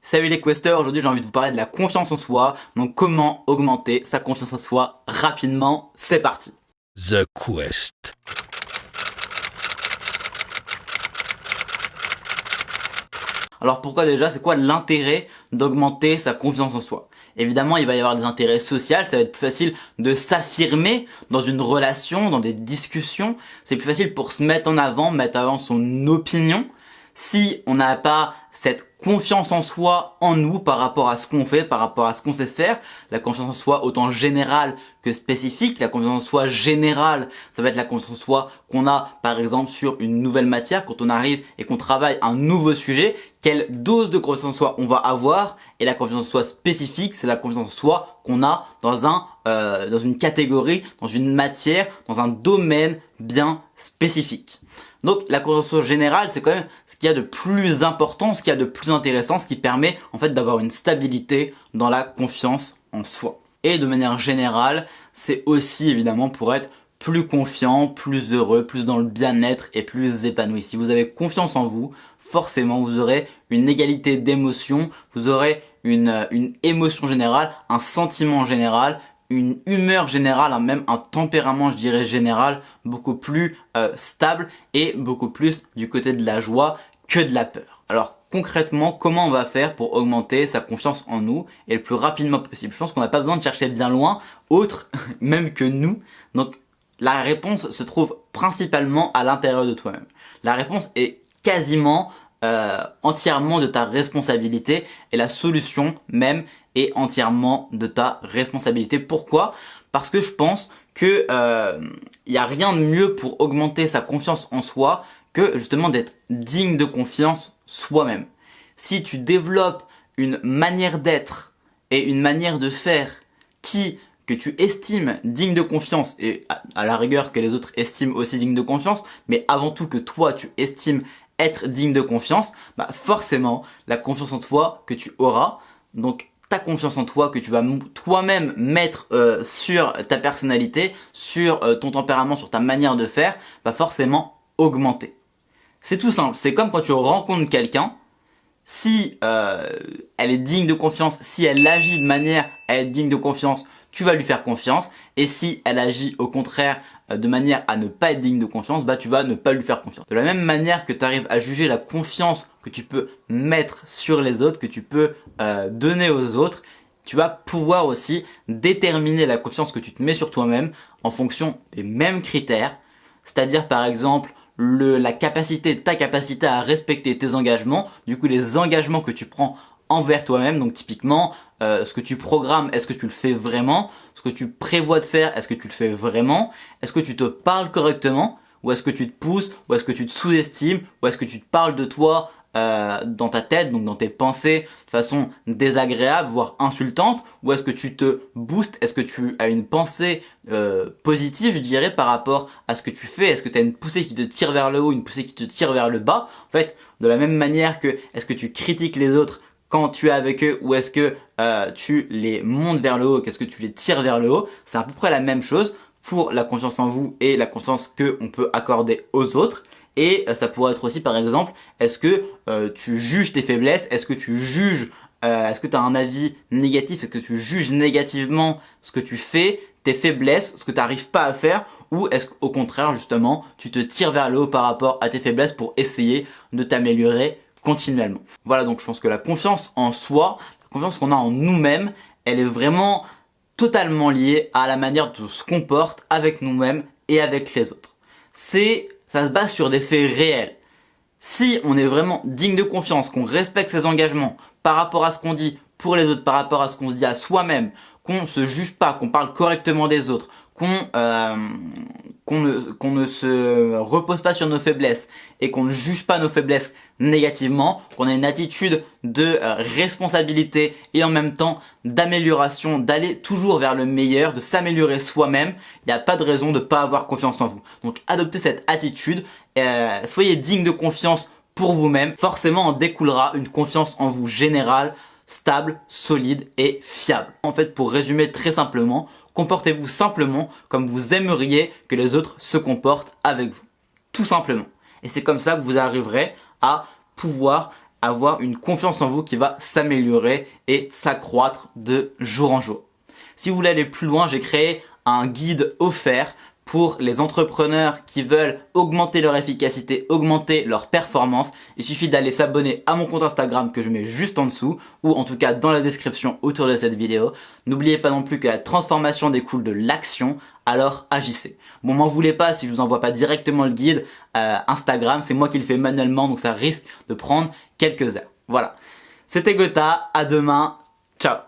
Salut les questeurs, aujourd'hui j'ai envie de vous parler de la confiance en soi, donc comment augmenter sa confiance en soi rapidement, c'est parti. The Quest. Alors pourquoi déjà, c'est quoi l'intérêt d'augmenter sa confiance en soi? Évidemment, il va y avoir des intérêts sociaux, ça va être plus facile de s'affirmer dans une relation, dans des discussions, c'est plus facile pour se mettre en avant son opinion. Si on n'a pas cette confiance en soi, en nous, par rapport à ce qu'on fait, par rapport à ce qu'on sait faire, la confiance en soi autant générale que spécifique, la confiance en soi générale, ça va être la confiance en soi qu'on a par exemple sur une nouvelle matière, quand on arrive et qu'on travaille un nouveau sujet, quelle dose de confiance en soi on va avoir, et la confiance en soi spécifique, c'est la confiance en soi qu'on a dans une catégorie, dans une matière, dans un domaine bien spécifique. Donc la confiance en soi générale, c'est quand même ce qu'il y a de plus important, ce qu'il y a de plus intéressant, ce qui permet en fait d'avoir une stabilité dans la confiance en soi. Et de manière générale, c'est aussi évidemment pour être plus confiant, plus heureux, plus dans le bien-être et plus épanoui. Si vous avez confiance en vous, forcément vous aurez une égalité d'émotions, vous aurez une émotion générale, un sentiment général, une humeur générale, même un tempérament je dirais général beaucoup plus stable et beaucoup plus du côté de la joie que de la peur. Alors concrètement, comment on va faire pour augmenter sa confiance en nous et le plus rapidement possible? Je pense qu'on n'a pas besoin de chercher bien loin, autre même que nous. Donc la réponse se trouve principalement à l'intérieur de toi-même. La réponse est quasiment entièrement de ta responsabilité et la solution même est entièrement de ta responsabilité. Pourquoi? Parce que je pense que y a rien de mieux pour augmenter sa confiance en soi que justement d'être digne de confiance soi-même. Si tu développes une manière d'être et une manière de faire que tu estimes digne de confiance et à la rigueur que les autres estiment aussi digne de confiance, mais avant tout que toi tu estimes être digne de confiance, bah forcément la confiance en toi que tu auras, donc ta confiance en toi que tu vas toi-même mettre sur ta personnalité, sur ton tempérament, sur ta manière de faire, va forcément augmenter. C'est tout simple, c'est comme quand tu rencontres quelqu'un, si elle est digne de confiance, si elle agit de manière à être digne de confiance, tu vas lui faire confiance. Et si elle agit au contraire de manière à ne pas être digne de confiance, bah tu vas ne pas lui faire confiance. De la même manière que tu arrives à juger la confiance que tu peux mettre sur les autres, que tu peux donner aux autres, tu vas pouvoir aussi déterminer la confiance que tu te mets sur toi-même en fonction des mêmes critères. C'est-à-dire par exemple ta capacité à respecter tes engagements, du coup les engagements que tu prends envers toi-même, donc typiquement ce que tu programmes, est-ce que tu le fais vraiment? Ce que tu prévois de faire, est-ce que tu le fais vraiment? Est-ce que tu te parles correctement? Ou est-ce que tu te pousses? Ou est-ce que tu te sous-estimes? Ou est-ce que tu te parles de toi dans ta tête, donc dans tes pensées, de façon désagréable, voire insultante? Ou est-ce que tu te boostes? Est-ce que tu as une pensée positive, je dirais, par rapport à ce que tu fais? Est-ce que tu as une poussée qui te tire vers le haut, une poussée qui te tire vers le bas? En fait, de la même manière que est-ce que tu critiques les autres quand tu es avec eux, ou est-ce que tu les montes vers le haut, qu'est-ce que tu les tires vers le haut? C'est à peu près la même chose pour la confiance en vous et la confiance qu'on peut accorder aux autres. Et ça pourrait être aussi par exemple, est-ce que tu juges tes faiblesses? Est-ce que tu juges, est-ce que tu as un avis négatif? Est-ce que tu juges négativement ce que tu fais, tes faiblesses, ce que tu n'arrives pas à faire? Ou est-ce qu'au contraire justement, tu te tires vers le haut par rapport à tes faiblesses pour essayer de t'améliorer continuellement? Voilà, donc je pense que la confiance en soi, la confiance qu'on a en nous-mêmes, elle est vraiment totalement liée à la manière dont on se comporte avec nous-mêmes et avec les autres. Ça se base sur des faits réels. Si on est vraiment digne de confiance, qu'on respecte ses engagements par rapport à ce qu'on dit pour les autres, par rapport à ce qu'on se dit à soi-même, qu'on se juge pas, qu'on parle correctement des autres, qu'on ne se repose pas sur nos faiblesses et qu'on ne juge pas nos faiblesses négativement, qu'on a une attitude de responsabilité et en même temps d'amélioration, d'aller toujours vers le meilleur, de s'améliorer soi-même, il n'y a pas de raison de ne pas avoir confiance en vous. Donc adoptez cette attitude, soyez digne de confiance pour vous-même, forcément en découlera une confiance en vous générale, stable, solide et fiable. En fait, pour résumer très simplement, comportez-vous simplement comme vous aimeriez que les autres se comportent avec vous. Tout simplement. Et c'est comme ça que vous arriverez à pouvoir avoir une confiance en vous qui va s'améliorer et s'accroître de jour en jour. Si vous voulez aller plus loin, j'ai créé un guide offert pour les entrepreneurs qui veulent augmenter leur efficacité, augmenter leur performance. Il suffit d'aller s'abonner à mon compte Instagram que je mets juste en dessous ou en tout cas dans la description autour de cette vidéo. N'oubliez pas non plus que la transformation découle de l'action, alors agissez. Bon, m'en voulez pas si je vous envoie pas directement le guide Instagram, c'est moi qui le fais manuellement donc ça risque de prendre quelques heures. Voilà, c'était Gotha, à demain, ciao.